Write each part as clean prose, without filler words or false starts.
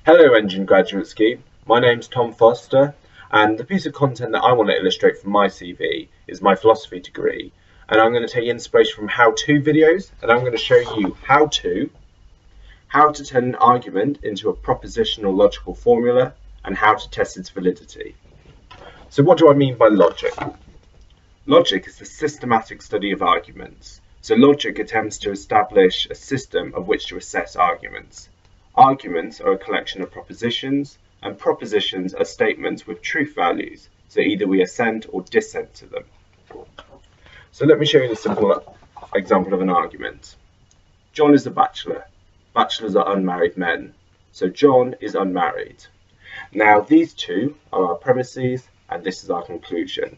Hello Engine Graduate Scheme, my name's Tom Foster and the piece of content that I want to illustrate from my CV is my philosophy degree, and I'm going to take inspiration from how-to videos and I'm going to show you how to turn an argument into a propositional logical formula and how to test its validity. So what do I mean by logic? Logic is the systematic study of arguments. So logic attempts to establish a system of which to assess arguments. Arguments are a collection of propositions, and propositions are statements with truth values, so either we assent or dissent to them. So let me show you a simple example of an argument. John is a bachelor. Bachelors are unmarried men, so John is unmarried. Now these two are our premises, and this is our conclusion.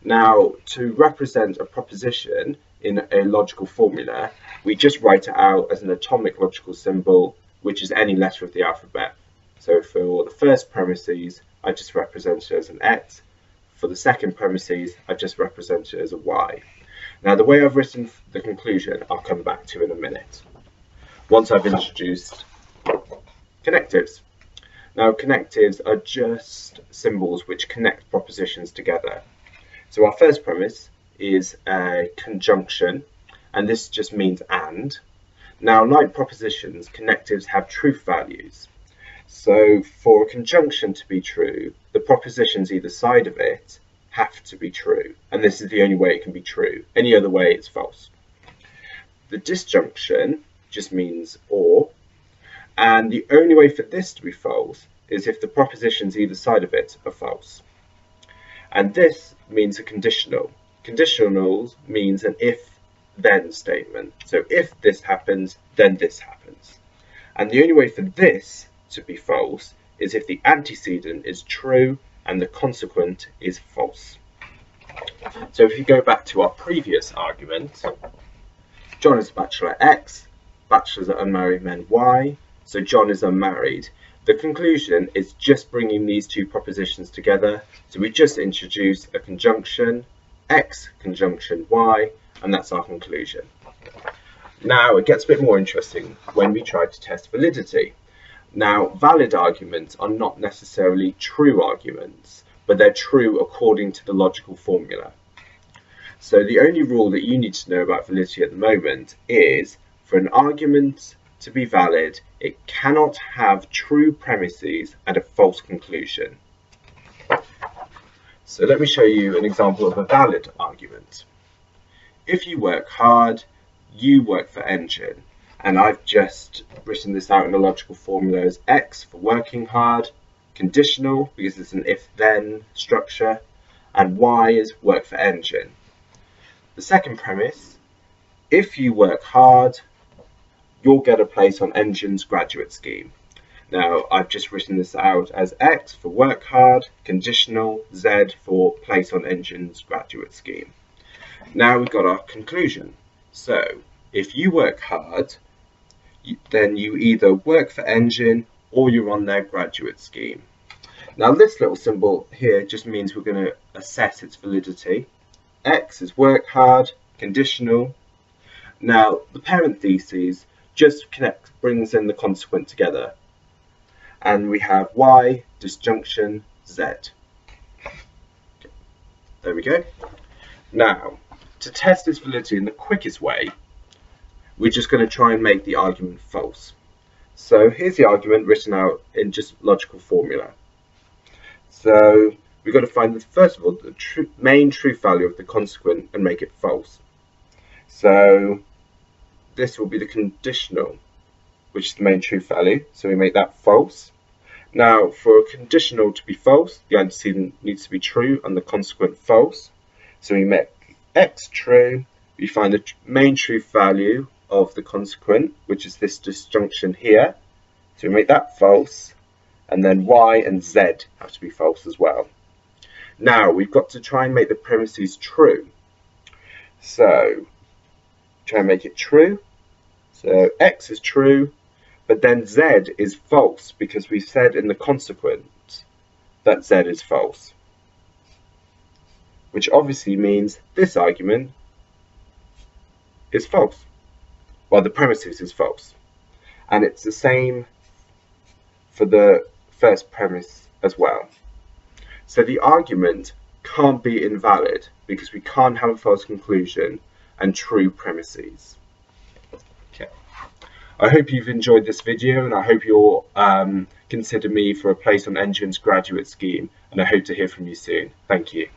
Now, to represent a proposition in a logical formula, we just write it out as an atomic logical symbol, which is any letter of the alphabet. So for the first premises, I just represent it as an X. For the second premises, I just represent it as a Y. Now, the way I've written the conclusion, I'll come back to in a minute, once I've introduced connectives. Now, connectives are just symbols which connect propositions together. So our first premise is a conjunction, and this just means and. Now, like propositions, connectives have truth values. So for a conjunction to be true, the propositions either side of it have to be true, and this is the only way it can be true. Any other way, it's false. The disjunction just means or, and the only way for this to be false is if the propositions either side of it are false. And this means a conditional. Conditionals means an if-then statement. So if this happens, then this happens. And the only way for this to be false is if the antecedent is true and the consequent is false. So if you go back to our previous argument, John is a bachelor X, bachelors are unmarried men Y, so John is unmarried. The conclusion is just bringing these two propositions together. So we just introduce a conjunction, X conjunction Y, and that's our conclusion. Now it gets a bit more interesting when we try to test validity. Now, valid arguments are not necessarily true arguments, but they're true according to the logical formula. So the only rule that you need to know about validity at the moment is for an argument to be valid, it cannot have true premises and a false conclusion. So let me show you an example of a valid argument. If you work hard, you work for Engine. And I've just written this out in a logical formula as X for working hard, conditional because it's an if-then structure, and Y is work for Engine. The second premise, if you work hard, you'll get a place on Engine's graduate scheme. Now, I've just written this out as X for work hard, conditional, Z for place on Engine's graduate scheme. Now we've got our conclusion. So, if you work hard, then you either work for Engine or you're on their graduate scheme. Now, this little symbol here just means we're going to assess its validity. X is work hard, conditional. Now, the parentheses just brings in the consequent together. And we have Y, disjunction, Z. There we go. Now, to test its validity in the quickest way, we're just going to try and make the argument false. So here's the argument written out in just logical formula. So we've got to find, first of all, the main truth value of the consequent and make it false. So this will be the conditional, which is the main truth value. So we make that false. Now, for a conditional to be false, the antecedent needs to be true and the consequent false. So we make X true. We find the main truth value of the consequent, which is this disjunction here. So we make that false. And then Y and Z have to be false as well. Now, we've got to try and make the premises true. So try and make it true. So X is true, but then Z is false because we said in the consequent that Z is false, which obviously means this argument is false, while the premises is false. And it's the same for the first premise as well. So the argument can't be invalid because we can't have a false conclusion and true premises. Okay. I hope you've enjoyed this video, and I hope you'll consider me for a place on Engine's graduate scheme, and I hope to hear from you soon. Thank you.